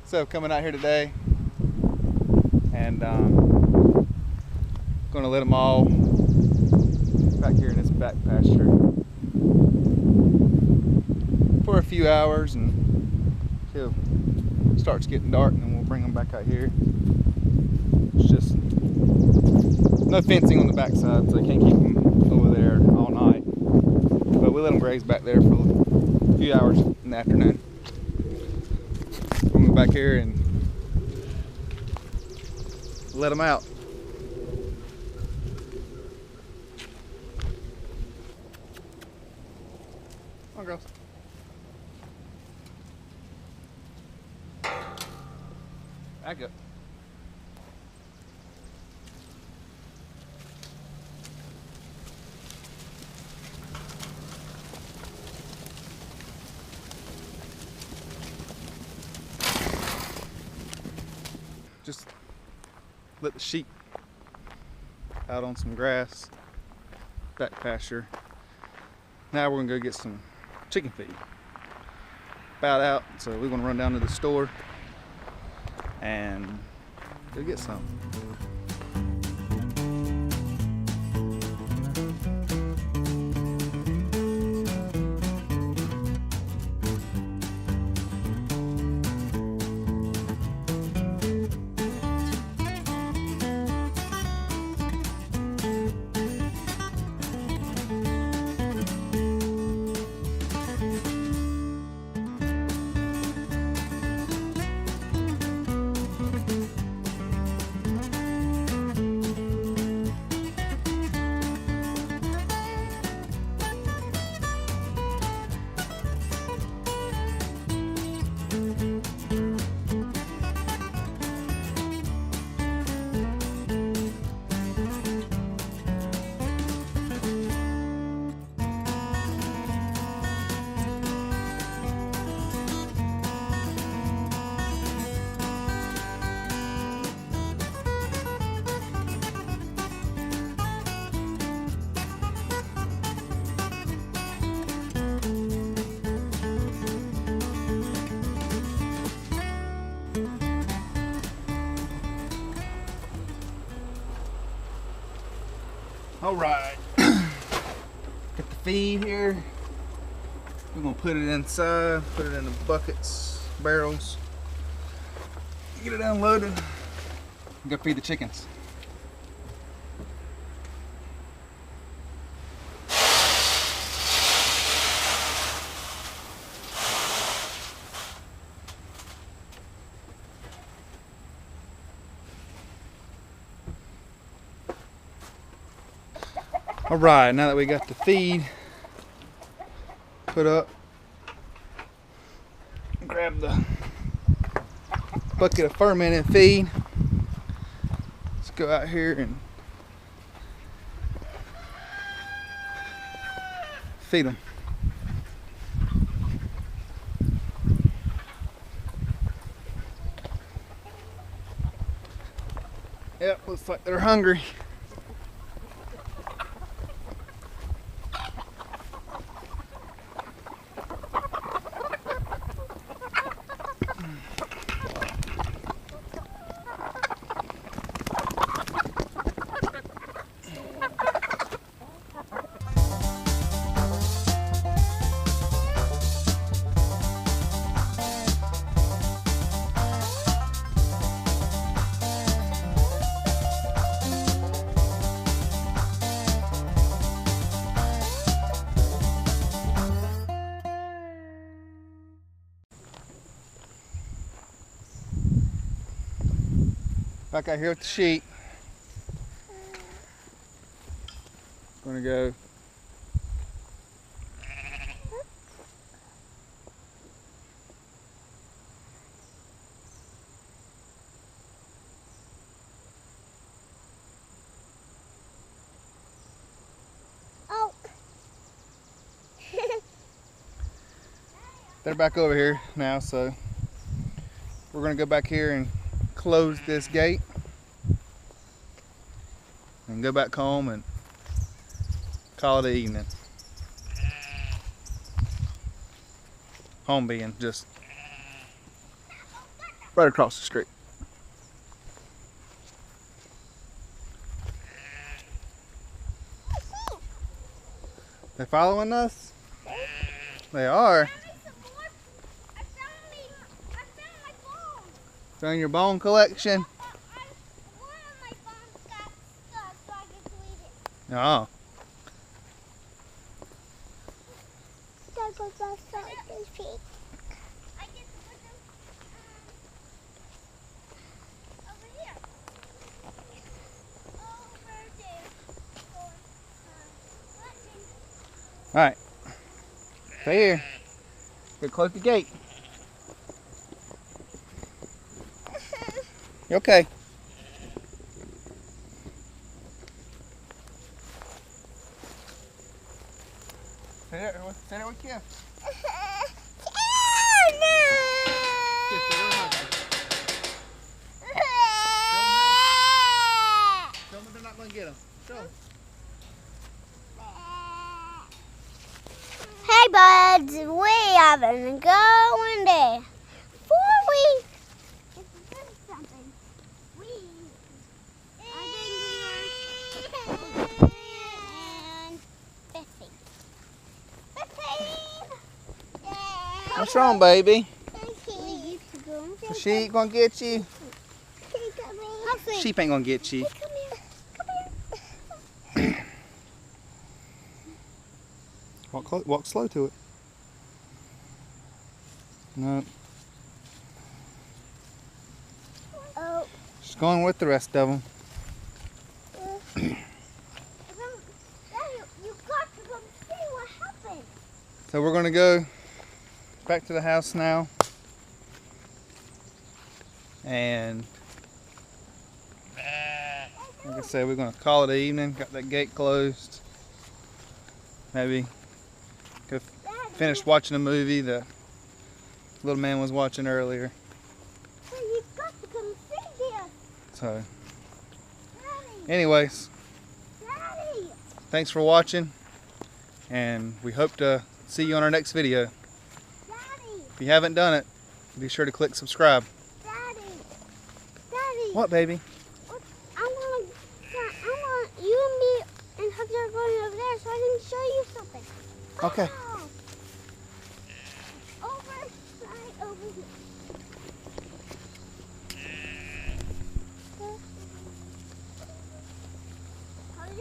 So coming out here today and gonna let them all back here in this back pasture for a few hours until it starts getting dark, and then we'll bring them back out here. It's just no fencing on the backside, so they can't keep them over there all night. But we let them graze back there for a few hours in the afternoon. We'll move back here and let them out. Come on, girls. Back up. Just let the sheep out on some grass, back pasture. Now we're gonna go get some chicken feed. About out, so we're gonna run down to the store and go get some. All right, got the feed here. We're gonna put it inside, put it in the buckets, barrels, get it unloaded, and go feed the chickens. All right, now that we got the feed put up, grab the bucket of fermented feed. Let's go out here and feed them. Yep, looks like they're hungry. Back out here with the sheep. Gonna go they're back over here now, so we're gonna go back here and close this gate and go back home and call it an evening. Home being just Right across the street. They following us? They are. Found your bone collection? One of my bones got stuck, so I get to eat it. Oh. I get to put them over here. Over there. Alright. Stay here. Get close to the gate. You okay? Stay there with Kim. Kim, stay there with her. Show them they're not going to get them. Show them. Hey buds, we haven't going there. Before we do something, and What's wrong, baby? we used to go. The sheep going to get you? Humphrey, Sheep ain't going to get you. come here. Come here. Walk slow to it. No. Oh. Just going with the rest of them. Daddy, you got to come see what happened. So we're going to go back to the house now. And like I said, we're going to call it an evening. Got that gate closed. Maybe go finish watching a movie that little man was watching earlier. Well, you got to come see this. So Daddy, anyways, Daddy. thanks for watching, and we hope to see you on our next video. Daddy, If you haven't done it, be sure to click subscribe. Daddy, Daddy. What, baby? I want you and me and Hunter are going over there so I can show you something. Okay. Oh. Over here.